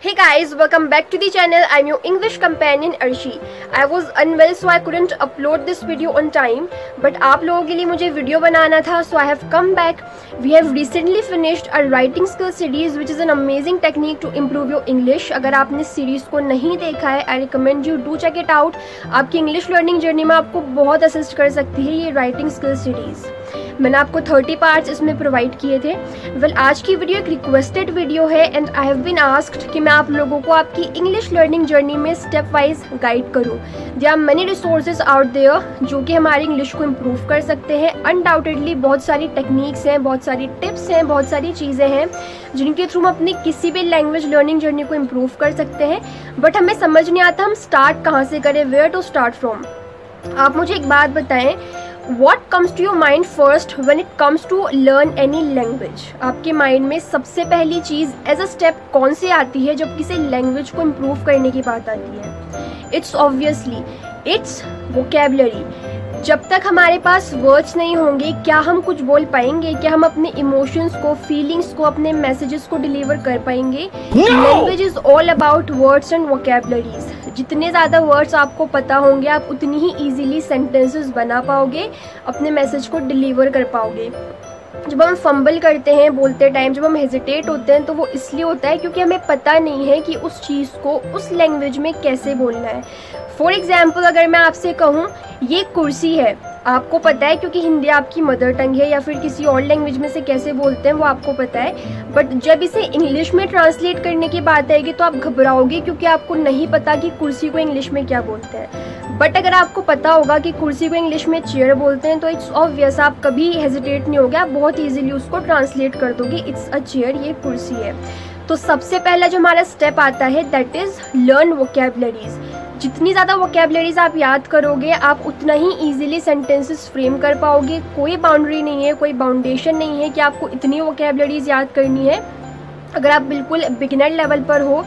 Hey guys, welcome back to the channel. I'm your English companion Arshi. I was unwell so I couldn't upload this video on time. But आप लोगों के लिए मुझे video बनाना था, so I have come back. We have recently finished our writing skill series, which is an amazing technique to improve your English. अगर आपने series को नहीं देखा है, I recommend you do check it out. आपकी English learning journey में आपको बहुत असिस्ट कर सकती है ये राइटिंग स्किल सीरीज. मैंने आपको 30 पार्ट्स इसमें प्रोवाइड किए थे. आज की वीडियो एक रिक्वेस्टेड वीडियो है and I have been asked कि मैं आप लोगों को आपकी इंग्लिश लर्निंग जर्नी में स्टेप वाइज गाइड करूं. There are many resources out there जो कि हमारी इंग्लिश को इम्प्रूव कर सकते हैं. अनडाउटेडली बहुत सारी टेक्निक्स हैं, बहुत सारी टिप्स हैं, बहुत सारी चीज़ें हैं जिनके थ्रू हम अपनी किसी भी लैंग्वेज लर्निंग जर्नी को इम्प्रूव कर सकते हैं. बट हमें समझ नहीं आता हम स्टार्ट कहाँ से करें, वेयर टू स्टार्ट फ्रॉम. आप मुझे एक बात बताएं, What comes to your mind first when it comes to learn any language? आपके माइंड में सबसे पहली चीज़ एज अ स्टेप कौन सी आती है जब किसी लैंग्वेज को इम्प्रूव करने की बात आती है? It's obviously it's vocabulary. जब तक हमारे पास वर्ड्स नहीं होंगे क्या हम कुछ बोल पाएंगे? क्या हम अपने इमोशंस को, फीलिंग्स को, अपने मैसेजेस को डिलीवर कर पाएंगे? Language is all about words and vocabularies. जितने ज़्यादा वर्ड्स आपको पता होंगे आप उतनी ही ईजिली सेंटेंसेस बना पाओगे, अपने मैसेज को डिलीवर कर पाओगे. जब हम फंबल करते हैं बोलते टाइम, जब हम हेजिटेट होते हैं तो वो इसलिए होता है क्योंकि हमें पता नहीं है कि उस चीज़ को उस लैंग्वेज में कैसे बोलना है. फॉर एग्जाम्पल अगर मैं आपसे कहूँ ये कुर्सी है, आपको पता है क्योंकि हिंदी आपकी मदर टंग है, या फिर किसी और लैंग्वेज में से कैसे बोलते हैं वो आपको पता है. बट जब इसे इंग्लिश में ट्रांसलेट करने की बात आएगी तो आप घबराओगे क्योंकि आपको नहीं पता कि कुर्सी को इंग्लिश में क्या बोलते हैं. बट अगर आपको पता होगा कि कुर्सी को इंग्लिश में चेयर बोलते हैं तो इट्स ऑब्वियस आप कभी हेजिटेट नहीं होगे, आप बहुत ईजिली उसको ट्रांसलेट कर दोगे, इट्स अ चेयर, ये कुर्सी है. तो सबसे पहला जो हमारा स्टेप आता है दैट इज लर्न वोकेबलरीज. जितनी ज़्यादा वोकेबलरीज आप याद करोगे आप उतना ही इजीली सेंटेंसेस फ्रेम कर पाओगे. कोई बाउंड्री नहीं है, कोई बाउंडेशन नहीं है कि आपको इतनी वोकेबलरीज याद करनी है. अगर आप बिल्कुल बिगिनर लेवल पर हो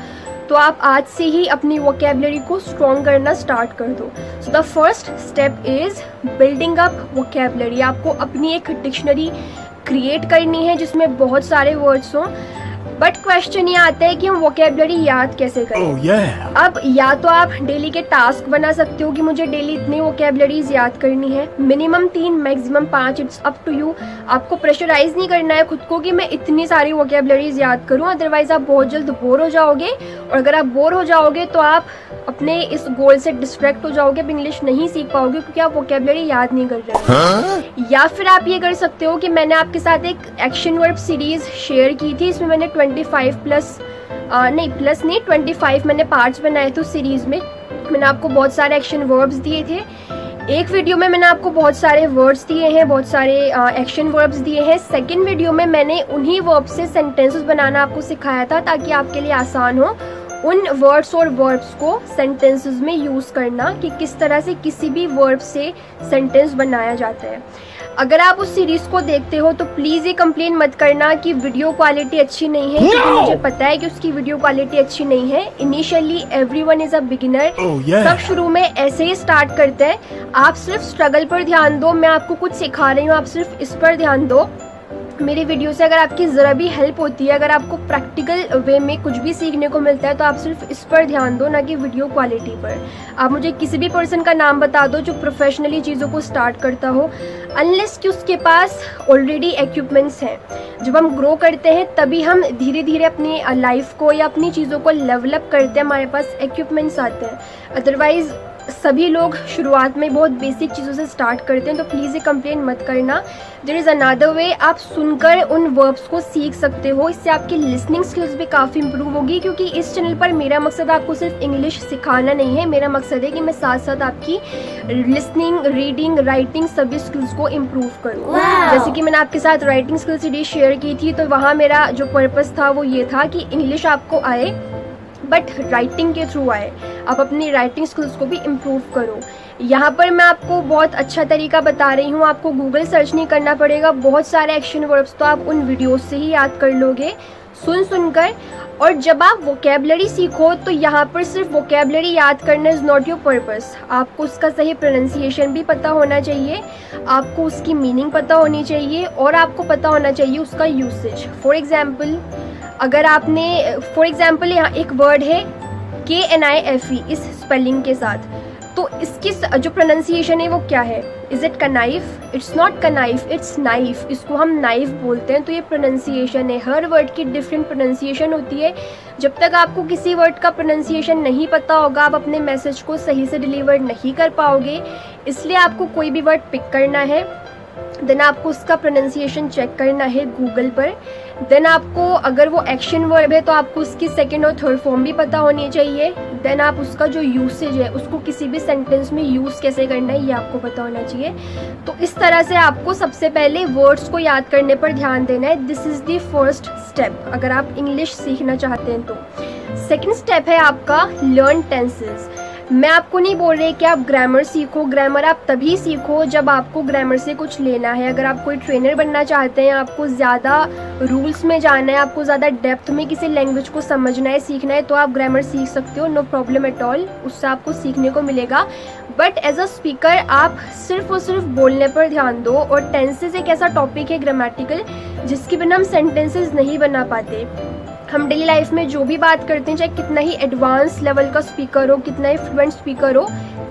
तो आप आज से ही अपनी वोकेबलरी को स्ट्रॉन्ग करना स्टार्ट कर दो. So the first step is building up vocabulary. आपको अपनी एक डिक्शनरी क्रिएट करनी है जिसमें बहुत सारे वर्ड्स हों. बट क्वेश्चन ये आता है कि हम वोकेबलरी याद कैसे करें? अब या तो आप डेली के टास्क बना सकते हो कि मुझे डेली इतनी वोकेबलरीज याद करनी है, minimum 3 maximum 5, it's up to you. आपको प्रेशराइज नहीं करना है खुद को कि मैं इतनी सारी वोकेबलरीज याद करूं, अदरवाइज आप बहुत जल्द बोर हो जाओगे. और अगर आप बोर हो जाओगे तो आप अपने इस गोल से डिस्ट्रैक्ट हो जाओगे, अब इंग्लिश नहीं सीख पाओगे क्योंकि आप वोकेबलरी याद नहीं कर रहे. या फिर आप ये कर सकते हो कि मैंने आपके साथ एक एक्शन वर्ब सीरीज शेयर की थी, इसमें मैंने 25 मैंने पार्ट्स बनाए थे. उस सीरीज में मैंने आपको बहुत सारे एक्शन वर्ब्स दिए थे. एक वीडियो में मैंने आपको बहुत सारे वर्ड्स दिए हैं, बहुत सारे एक्शन वर्ब्स दिए हैं. सेकंड वीडियो में मैंने उन्हीं वर्ब्स से सेंटेंसेस बनाना आपको सिखाया था ताकि आपके लिए आसान हो उन वर्ड्स और वर्ब्स को सेंटेंसेस में यूज करना कि किस तरह से किसी भी वर्ब से सेंटेंस बनाया जाता है. अगर आप उस सीरीज को देखते हो तो प्लीज ये कंप्लेन मत करना कि वीडियो क्वालिटी अच्छी नहीं है, क्योंकि मुझे पता है कि उसकी वीडियो क्वालिटी अच्छी नहीं है. Initially everyone is a beginner. सब शुरू में ऐसे ही स्टार्ट करते हैं. आप सिर्फ स्ट्रगल पर ध्यान दो, मैं आपको कुछ सिखा रही हूँ, आप सिर्फ इस पर ध्यान दो. मेरी वीडियो से अगर आपकी ज़रा भी हेल्प होती है, अगर आपको प्रैक्टिकल वे में कुछ भी सीखने को मिलता है तो आप सिर्फ इस पर ध्यान दो, ना कि वीडियो क्वालिटी पर. आप मुझे किसी भी पर्सन का नाम बता दो जो प्रोफेशनली चीज़ों को स्टार्ट करता हो, अनलेस कि उसके पास ऑलरेडी इक्विपमेंट्स हैं. जब हम ग्रो करते हैं तभी हम धीरे धीरे अपनी लाइफ को या अपनी चीज़ों को डेवलप करते हैं, हमारे पास इक्विपमेंट्स आते हैं. अदरवाइज सभी लोग शुरुआत में बहुत बेसिक चीज़ों से स्टार्ट करते हैं. तो प्लीज़ ये कंप्लेन मत करना. देयर इज़ अनदर वे, आप सुनकर उन वर्ब्स को सीख सकते हो. इससे आपकी लिसनिंग स्किल्स भी काफ़ी इंप्रूव होगी, क्योंकि इस चैनल पर मेरा मकसद आपको सिर्फ इंग्लिश सिखाना नहीं है. मेरा मकसद है कि मैं साथ साथ आपकी लिसनिंग, रीडिंग, राइटिंग सभी स्किल्स को इम्प्रूव करूँ. जैसे कि मैंने आपके साथ राइटिंग स्किल सीरीज शेयर की थी, तो वहाँ मेरा जो पर्पस था वो ये था कि इंग्लिश आपको आए बट राइटिंग के थ्रू आए, आप अपनी राइटिंग स्किल्स को भी इम्प्रूव करो. यहाँ पर मैं आपको बहुत अच्छा तरीका बता रही हूँ, आपको गूगल सर्च नहीं करना पड़ेगा. बहुत सारे एक्शन वर्ब्स तो आप उन वीडियोस से ही याद कर लोगे सुनकर. और जब आप वोकेबलरी सीखो तो यहाँ पर सिर्फ वोकेबलरी याद करना इज़ नॉट योर पर्पस. आपको उसका सही प्रोनाउंसिएशन भी पता होना चाहिए, आपको उसकी मीनिंग पता होनी चाहिए और आपको पता होना चाहिए उसका यूसेज. फॉर एग्जाम्पल अगर आपने फॉर एग्जाम्पल यहाँ एक वर्ड है KNIFE इस स्पेलिंग के साथ, तो इसकी जो प्रोनाउंसिएशन है वो क्या है? Is it knife? It's not knife, it's knife. इसको हम नाइफ बोलते हैं। तो ये प्रोनाउंसिएशन है। हर वर्ड की डिफरेंट प्रोनाउंसिएशन होती है। जब तक आपको किसी वर्ड का प्रोनाउंसिएशन नहीं पता होगा, आप अपने मैसेज को सही से डिलीवर नहीं कर पाओगे। इसलिए आपको कोई भी वर्ड पिक करना है, देन आपको उसका प्रोनाउंसिएशन चेक करना है गूगल पर। देन आपको अगर वो एक्शन वर्ब है तो आपको उसकी सेकंड और थर्ड फॉर्म भी पता होनी चाहिए। देन आप उसका जो यूसेज है, उसको किसी भी सेंटेंस में यूज़ कैसे करना है, ये आपको पता होना चाहिए। तो इस तरह से आपको सबसे पहले वर्ड्स को याद करने पर ध्यान देना है। This is the first step अगर आप इंग्लिश सीखना चाहते हैं तो। सेकेंड स्टेप है आपका लर्न टेंसेज। मैं आपको नहीं बोल रही कि आप ग्रामर सीखो। ग्रामर आप तभी सीखो जब आपको ग्रामर से कुछ लेना है। अगर आप कोई ट्रेनर बनना चाहते हैं, आपको ज़्यादा रूल्स में जाना है, आपको ज़्यादा डेप्थ में किसी लैंग्वेज को समझना है, सीखना है, तो आप ग्रामर सीख सकते हो। नो प्रॉब्लम एट ऑल, उससे आपको सीखने को मिलेगा। बट एज अ स्पीकर आप सिर्फ और सिर्फ बोलने पर ध्यान दो। और टेंसेज एक ऐसा टॉपिक है ग्रामेटिकल जिसके बिना हम सेंटेंसेज नहीं बना पाते। हम डेली लाइफ में जो भी बात करते हैं, चाहे कितना ही एडवांस लेवल का स्पीकर हो, कितना ही फ्लुएंट स्पीकर हो,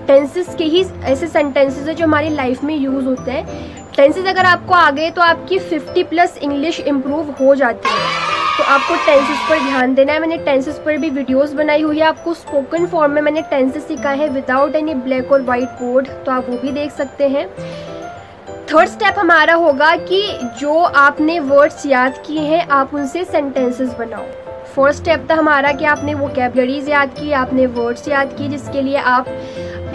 टेंसेस के ही ऐसे सेंटेंसेस है जो हमारी लाइफ में यूज़ होते हैं। टेंसेस अगर आपको आ गए तो आपकी 50+ इंग्लिश इम्प्रूव हो जाती है। तो आपको टेंसेस पर ध्यान देना है। मैंने टेंसेस पर भी वीडियोस बनाई हुई है। आपको स्पोकन फॉर्म में मैंने टेंसेस सिखाए हैं विदाउट एनी ब्लैक और वाइट बोर्ड, तो आप वो भी देख सकते हैं। थर्ड स्टेप हमारा होगा कि जो आपने वर्ड्स याद किए हैं आप उनसे सेंटेंसेस बनाओ। फोर्थ स्टेप था हमारा कि आपने वोकैबुलरीज याद की, आपने वर्ड्स याद किए, जिसके लिए आप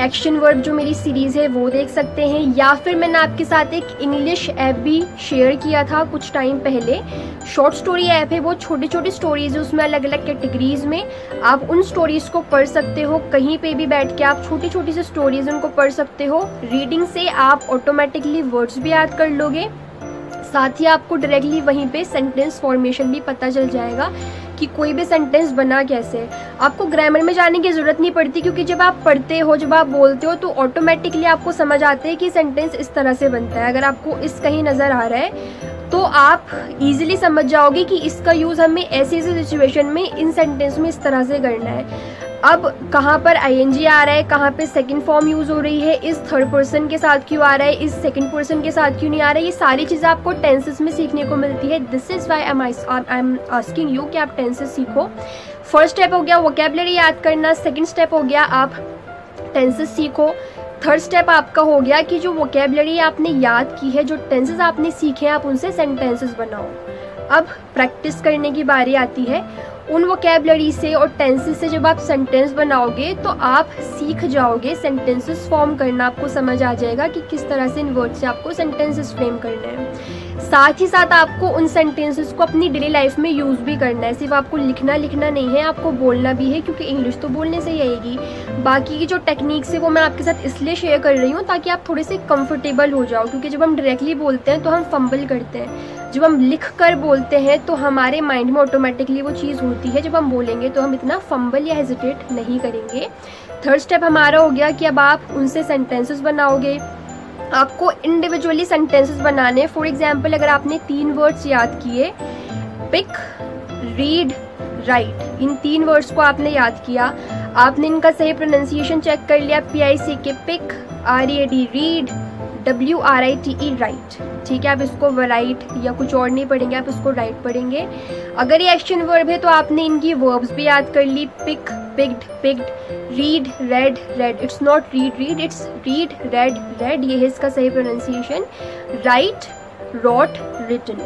एक्शन वर्ड जो मेरी सीरीज़ है वो देख सकते हैं। या फिर मैंने आपके साथ एक इंग्लिश ऐप भी शेयर किया था कुछ टाइम पहले। शॉर्ट स्टोरी ऐप है, वो छोटी छोटी स्टोरीज है, उसमें अलग अलग कैटेगरीज में आप उन स्टोरीज को पढ़ सकते हो। कहीं पे भी बैठ के आप छोटी छोटी सी स्टोरीज उनको पढ़ सकते हो। रीडिंग से आप ऑटोमेटिकली वर्ड्स भी याद कर लोगे, साथ ही आपको डायरेक्टली वहीं पे सेंटेंस फॉर्मेशन भी पता चल जाएगा कि कोई भी सेंटेंस बना कैसे। आपको ग्रामर में जाने की ज़रूरत नहीं पड़ती, क्योंकि जब आप पढ़ते हो, जब आप बोलते हो, तो ऑटोमेटिकली आपको समझ आते हैं कि सेंटेंस इस तरह से बनता है। अगर आपको इस कहीं नज़र आ रहा है तो आप इजीली समझ जाओगे कि इसका यूज़ हमें ऐसी ऐसी सिचुएशन में इन सेंटेंस में इस तरह से करना है। अब कहाँ पर ING आ रहा है, कहाँ पे सेकंड फॉर्म यूज़ हो रही है, इस थर्ड पर्सन के साथ क्यों आ रहा है, इस सेकंड पर्सन के साथ क्यों नहीं आ रहा है, ये सारी चीज़ें आपको टेंसेस में सीखने को मिलती है। This is why I am asking you कि आप टेंसेस सीखो। फर्स्ट स्टेप हो गया वोकैबुलरी याद करना, सेकेंड स्टेप हो गया आप टेंसेस सीखो, थर्ड स्टेप आपका हो गया कि जो वोकैबुलरी आपने याद की है, जो टेंसेस आपने सीखे हैं, आप उनसे सेंटेंसेस बनाओ। अब प्रैक्टिस करने की बारी आती है। उन वोकैबुलरी से और टेंसेस से जब आप सेंटेंस बनाओगे तो आप सीख जाओगे सेंटेंसेस फॉर्म करना। आपको समझ आ जाएगा कि किस तरह से इन वर्ड से आपको सेंटेंसेस फ्रेम करने हैं। साथ ही साथ आपको उन सेंटेंसेस को अपनी डेली लाइफ में यूज़ भी करना है। सिर्फ आपको लिखना नहीं है, आपको बोलना भी है, क्योंकि इंग्लिश तो बोलने से ही आएगी। बाकी की जो टेक्निक्स है वो मैं आपके साथ इसलिए शेयर कर रही हूँ ताकि आप थोड़े से कंफर्टेबल हो जाओ, क्योंकि जब हम डायरेक्टली बोलते हैं तो हम फंबल करते हैं। जब हम लिख कर बोलते हैं तो हमारे माइंड में ऑटोमेटिकली वो चीज़ होती है। जब हम बोलेंगे तो हम इतना फंबल या हेजिटेट नहीं करेंगे। थर्ड स्टेप हमारा हो गया कि अब आप उनसे सेंटेंसेस बनाओगे। आपको इंडिविजुअली सेंटेंसेस बनाने। फॉर एग्जाम्पल, अगर आपने 3 वर्ड्स याद किए, पिक, रीड, राइट, इन 3 वर्ड्स को आपने याद किया, आपने इनका सही प्रोनाउंसिएशन चेक कर लिया, PICK pick, READ read, WRITE write, ठीक है। आप इसको राइट या कुछ और नहीं पढ़ेंगे, आप इसको राइट पढ़ेंगे। अगर ये एक्शन वर्ब है तो आपने इनकी वर्ब्स भी याद कर ली, pick, picked, picked, read, read, read. It's not read, read, it's read, read, read, ये है इसका सही प्रोनाउंसिएशन। Right, rot, written.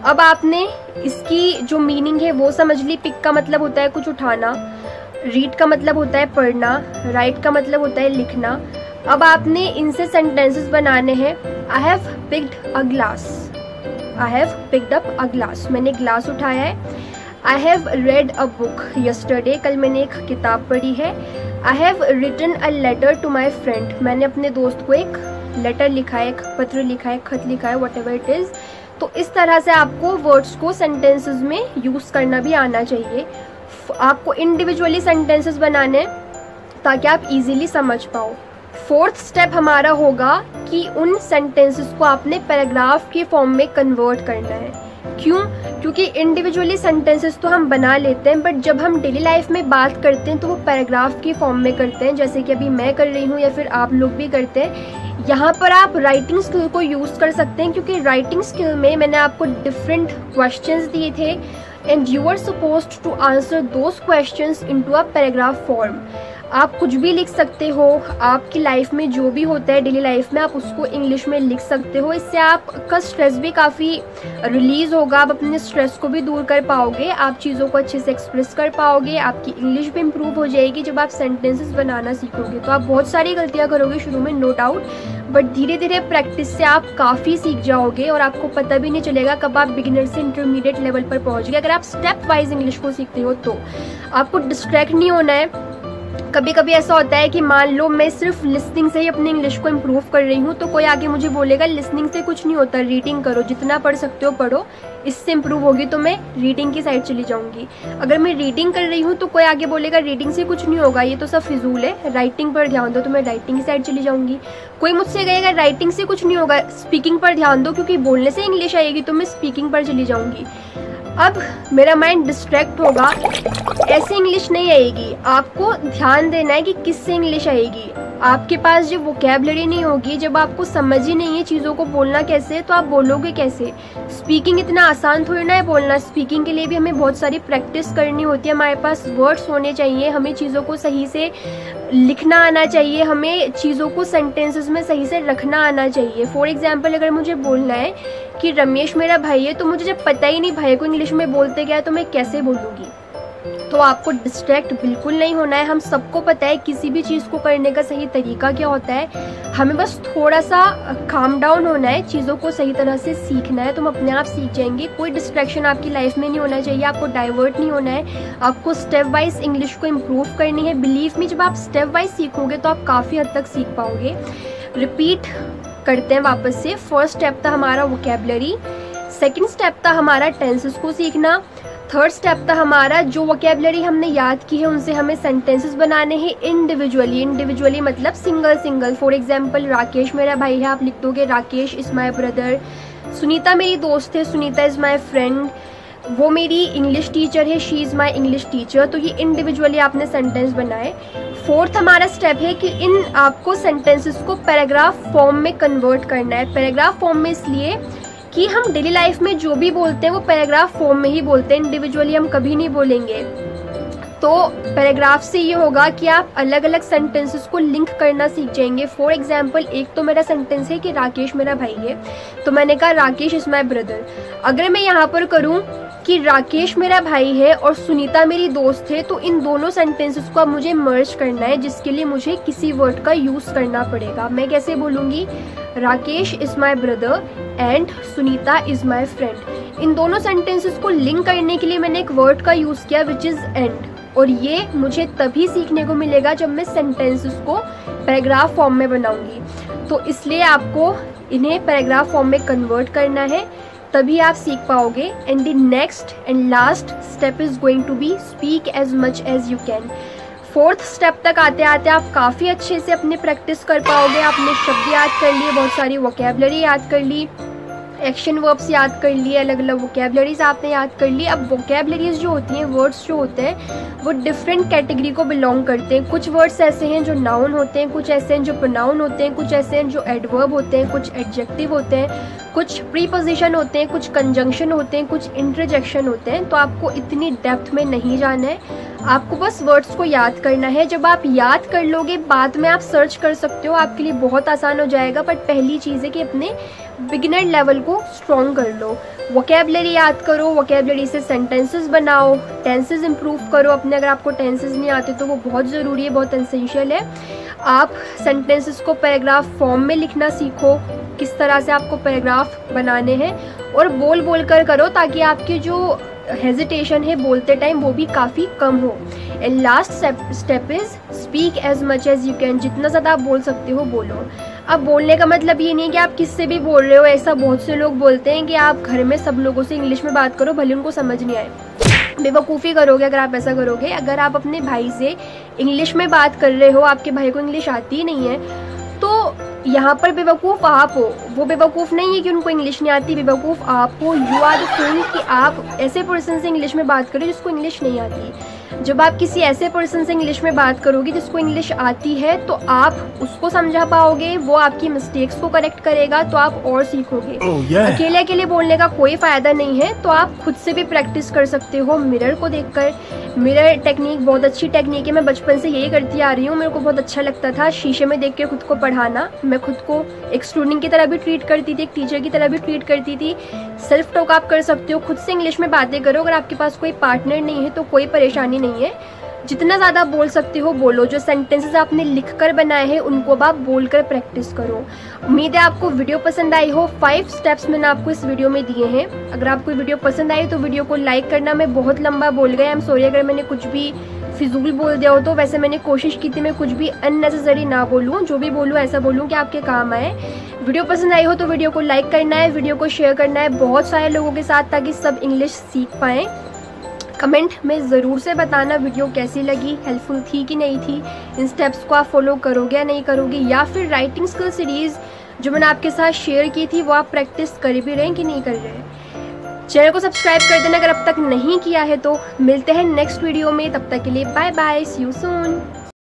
अब आपने इसकी जो मीनिंग है वो समझ ली। पिक का मतलब होता है कुछ उठाना, रीड का मतलब होता है पढ़ना, राइट का मतलब होता है लिखना। अब आपने इनसे सेंटेंसेस बनाने हैं। I have picked a glass, I have picked up a glass, मैंने ग्लास उठाया है। I have read a book yesterday, कल मैंने एक किताब पढ़ी है। I have written a letter to my friend, मैंने अपने दोस्त को एक लेटर लिखा है, एक पत्र लिखा है, खत लिखा है, वट एवर इट इज़। तो इस तरह से आपको वर्ड्स को सेंटेंसेस में यूज़ करना भी आना चाहिए। आपको इंडिविजुअली सेंटेंसेस बनाने ताकि आप इजीली समझ पाओ। फोर्थ स्टेप हमारा होगा कि उन सेंटेंसेस को आपने पैराग्राफ के फॉर्म में कन्वर्ट करना है। क्यों? क्योंकि इंडिविजुअली सेंटेंसेस तो हम बना लेते हैं, बट जब हम डेली लाइफ में बात करते हैं तो वो पैराग्राफ के फॉर्म में करते हैं, जैसे कि अभी मैं कर रही हूँ या फिर आप लोग भी करते हैं। यहाँ पर आप राइटिंग स्किल को यूज़ कर सकते हैं, क्योंकि राइटिंग स्किल में मैंने आपको डिफरेंट क्वेश्चंस दिए थे and you are supposed to answer those questions into a paragraph form. आप कुछ भी लिख सकते हो, आपकी लाइफ में जो भी होता है डेली लाइफ में आप उसको इंग्लिश में लिख सकते हो। इससे आपका स्ट्रेस भी काफ़ी रिलीज़ होगा, आप अपने स्ट्रेस को भी दूर कर पाओगे, आप चीज़ों को अच्छे से एक्सप्रेस कर पाओगे, आपकी इंग्लिश भी इम्प्रूव हो जाएगी जब आप सेंटेंसेस बनाना सीखोगे। तो आप बहुत सारी गलतियाँ करोगे शुरू में, नो डाउट, बट धीरे धीरे प्रैक्टिस से आप काफ़ी सीख जाओगे और आपको पता भी नहीं चलेगा कब आप बिगिनर से इंटरमीडिएट लेवल पर पहुँच गए। अगर आप स्टेप वाइज इंग्लिश को सीखते हो तो आपको डिस्ट्रैक्ट नहीं होना है। कभी कभी ऐसा होता है कि मान लो मैं सिर्फ लिसनिंग से ही अपनी इंग्लिश को इम्प्रूव कर रही हूँ, तो कोई आगे मुझे बोलेगा लिसनिंग से कुछ नहीं होता, रीडिंग करो, जितना पढ़ सकते हो पढ़ो, इससे इम्प्रूव होगी, तो मैं रीडिंग की साइड चली जाऊंगी। अगर मैं रीडिंग कर रही हूँ तो कोई आगे बोलेगा रीडिंग से कुछ नहीं होगा, ये तो सब फिजूल है, राइटिंग पर ध्यान दो, तो मैं राइटिंग की साइड चली जाऊंगी। कोई मुझसे कहेगा राइटिंग से कुछ नहीं होगा, स्पीकिंग पर ध्यान दो, क्योंकि बोलने से इंग्लिश आएगी, तो मैं स्पीकिंग पर चली जाऊंगी। अब मेरा माइंड डिस्ट्रैक्ट होगा, ऐसे इंग्लिश नहीं आएगी। आपको ध्यान देना है कि किससे इंग्लिश आएगी। आपके पास जब वोकैबुलरी नहीं होगी, जब आपको समझ ही नहीं है चीज़ों को बोलना कैसे, तो आप बोलोगे कैसे। स्पीकिंग इतना आसान थोड़ी ना है बोलना, स्पीकिंग के लिए भी हमें बहुत सारी प्रैक्टिस करनी होती है, हमारे पास वर्ड्स होने चाहिए, हमें चीज़ों को सही से लिखना आना चाहिए, हमें चीज़ों को सेंटेंसेस में सही से रखना आना चाहिए। फॉर एग्जाम्पल, अगर मुझे बोलना है कि रमेश मेरा भाई है, तो मुझे जब पता ही नहीं भाई को इंग्लिश में बोलते क्या है, तो मैं कैसे बोलूँगी। तो आपको डिस्ट्रैक्ट बिल्कुल नहीं होना है। हम सबको पता है किसी भी चीज़ को करने का सही तरीका क्या होता है, हमें बस थोड़ा सा काम डाउन होना है, चीज़ों को सही तरह से सीखना है, तो हम अपने आप सीख जाएंगे। कोई डिस्ट्रैक्शन आपकी लाइफ में नहीं होना चाहिए, आपको डाइवर्ट नहीं होना है, आपको स्टेप वाइज इंग्लिश को इम्प्रूव करनी है। बिलीव मी, जब आप स्टेप वाइज सीखोगे तो आप काफ़ी हद तक सीख पाओगे। रिपीट करते हैं वापस से। फर्स्ट स्टेप था हमारा वोकैबुलरी, सेकंड स्टेप था हमारा टेंसेस को सीखना, थर्ड स्टेप था हमारा जो वोकैबुलरी हमने याद की है उनसे हमें सेंटेंसेस बनाने हैं इंडिविजुअली। इंडिविजुअली मतलब single single. For example, Rakesh मेरा भाई है, आप लिख दोगे Rakesh is my brother. Sunita मेरी दोस्त है, सुनीता इज़ माय फ्रेंड। वो मेरी इंग्लिश टीचर है, she is my English teacher. तो ये इंडिविजुअली आपने सेंटेंस बनाए। फोर्थ हमारा स्टेप है कि इन आपको सेंटेंसेस को पैराग्राफ फॉर्म में कन्वर्ट करना है। पैराग्राफ फॉर्म में इसलिए कि हम डेली लाइफ में जो भी बोलते हैं वो पैराग्राफ फॉर्म में ही बोलते हैं, इंडिविजुअली हम कभी नहीं बोलेंगे। तो पैराग्राफ से ये होगा कि आप अलग अलग सेंटेंसेस को लिंक करना सीख जाएंगे। फॉर एग्जाम्पल, एक तो मेरा सेंटेंस है कि राकेश मेरा भाई है, तो मैंने कहा राकेश इज़ माय ब्रदर। अगर मैं यहाँ पर करूँ कि राकेश मेरा भाई है और सुनीता मेरी दोस्त है, तो इन दोनों सेंटेंसेस को अब मुझे मर्ज करना है, जिसके लिए मुझे किसी वर्ड का यूज़ करना पड़ेगा। मैं कैसे बोलूँगी, Rakesh is my brother and Sunita is my friend. इन दोनों सेंटेंसेस को लिंक करने के लिए मैंने एक वर्ड का यूज़ किया विच इज़ एंड, और ये मुझे तभी सीखने को मिलेगा जब मैं सेंटेंसेस को पैराग्राफ फॉर्म में बनाऊंगी। तो इसलिए आपको इन्हें पैराग्राफ फॉर्म में कन्वर्ट करना है, तभी आप सीख पाओगे। And the next and last step is going to be speak as much as you can. Fourth step तक आते आते आप काफ़ी अच्छे से अपनी प्रैक्टिस कर पाओगे। आपने शब्द याद कर लिए, बहुत सारी वोकैबुलरी याद कर ली, एक्शन वर्ब्स याद कर लिए, अलग अलग वोकैबुलरीज आपने याद कर ली। अब वोकैबुलरीज जो होती हैं, वर्ड्स जो होते हैं, वो डिफरेंट कैटेगरी को बिलोंग करते हैं। कुछ वर्ड्स ऐसे हैं जो नाउन होते हैं, कुछ ऐसे हैं जो प्रोनाउन होते हैं, कुछ ऐसे हैं जो एडवर्ब होते हैं, कुछ एडजेक्टिव होते हैं, कुछ प्रीपोजिशन होते हैं, कुछ कंजंक्शन होते हैं, कुछ इंटरजेक्शन होते हैं। तो आपको इतनी डेप्थ में नहीं जाना है, आपको बस वर्ड्स को याद करना है। जब आप याद कर लोगे, बाद में आप सर्च कर सकते हो, आपके लिए बहुत आसान हो जाएगा। बट पहली चीज़ है कि अपने बिगिनर लेवल को स्ट्रॉन्ग कर लो। वोकैबुलरी याद करो, वोकैबुलरी से सेंटेंसेस बनाओ, टेंसेस इंप्रूव करो अपने। अगर आपको टेंसेस नहीं आते तो वो बहुत ज़रूरी है, बहुत एसेंशियल है। आप सेंटेंसेस को पैराग्राफ फॉर्म में लिखना सीखो, किस तरह से आपको पैराग्राफ बनाने हैं, और बोल बोल कर करो, ताकि आपकी जो हेजिटेशन है बोलते टाइम वो भी काफ़ी कम हो। And last step is speak as much as you can. जितना ज़्यादा आप बोल सकते हो बोलो। अब बोलने का मतलब ये नहीं कि आप किससे भी बोल रहे हो। ऐसा बहुत से लोग बोलते हैं कि आप घर में सब लोगों से इंग्लिश में बात करो, भले उनको समझ नहीं आए। बेवकूफ़ी करोगे अगर आप ऐसा करोगे। अगर आप अपने भाई से इंग्लिश में बात कर रहे हो, आपके भाई को इंग्लिश आती ही नहीं है, तो यहाँ पर बेवकूफ़ आप हो, वो बेवकूफ़ नहीं है कि उनको इंग्लिश नहीं आती, बेवकूफ़ आप हो। यू आर द फूल कि आप ऐसे पर्सन से इंग्लिश में बात करो जिसको इंग्लिश नहीं आती। जब आप किसी ऐसे पर्सन से इंग्लिश में बात करोगे जिसको इंग्लिश आती है तो आप उसको समझा पाओगे, वो आपकी मिस्टेक्स को करेक्ट करेगा, तो आप और सीखोगे। अकेले अकेले बोलने का कोई फ़ायदा नहीं है, तो आप खुद से भी प्रैक्टिस कर सकते हो मिरर को देखकर। मिरर टेक्निक बहुत अच्छी टेक्निक है, मैं बचपन से यही करती आ रही हूँ। मेरे को बहुत अच्छा लगता था शीशे में देख के खुद को पढ़ाना। मैं खुद को एक स्टूडेंट की तरह भी ट्रीट करती थी, एक टीचर की तरह भी ट्रीट करती थी। सेल्फ टॉक आप कर सकते हो, खुद से इंग्लिश में बातें करो। अगर आपके पास कोई पार्टनर नहीं है तो कोई परेशानी नहीं है, जितना ज़्यादा बोल सकते हो बोलो। जो सेंटेंसेस आपने लिखकर बनाए हैं उनको आप बोलकर प्रैक्टिस करो। उम्मीद है आपको वीडियो पसंद आई हो। 5 स्टेप्स मैंने आपको इस वीडियो में दिए हैं। अगर आपको वीडियो पसंद आई तो वीडियो को लाइक करना। मैं बहुत लंबा बोल गया, आई एम सॉरी अगर मैंने कुछ भी फिजूल बोल दिया हो तो। वैसे मैंने कोशिश की थी मैं कुछ भी अननेसेसरी ना बोलूँ, जो भी बोलूँ ऐसा बोलूँ कि आपके काम आए। वीडियो पसंद आई हो तो वीडियो को लाइक करना है, वीडियो को शेयर करना है बहुत सारे लोगों के साथ, ताकि सब इंग्लिश सीख पाएँ। कमेंट में ज़रूर से बताना वीडियो कैसी लगी, हेल्पफुल थी कि नहीं थी, इन स्टेप्स को आप फॉलो करोगे या नहीं करोगे, या फिर राइटिंग स्किल सीरीज़ जो मैंने आपके साथ शेयर की थी वो आप प्रैक्टिस कर भी रहे हैं कि नहीं कर रहे हैं। चैनल को सब्सक्राइब कर देना अगर अब तक नहीं किया है तो। मिलते हैं नेक्स्ट वीडियो में, तब तक के लिए bye bye, see you soon.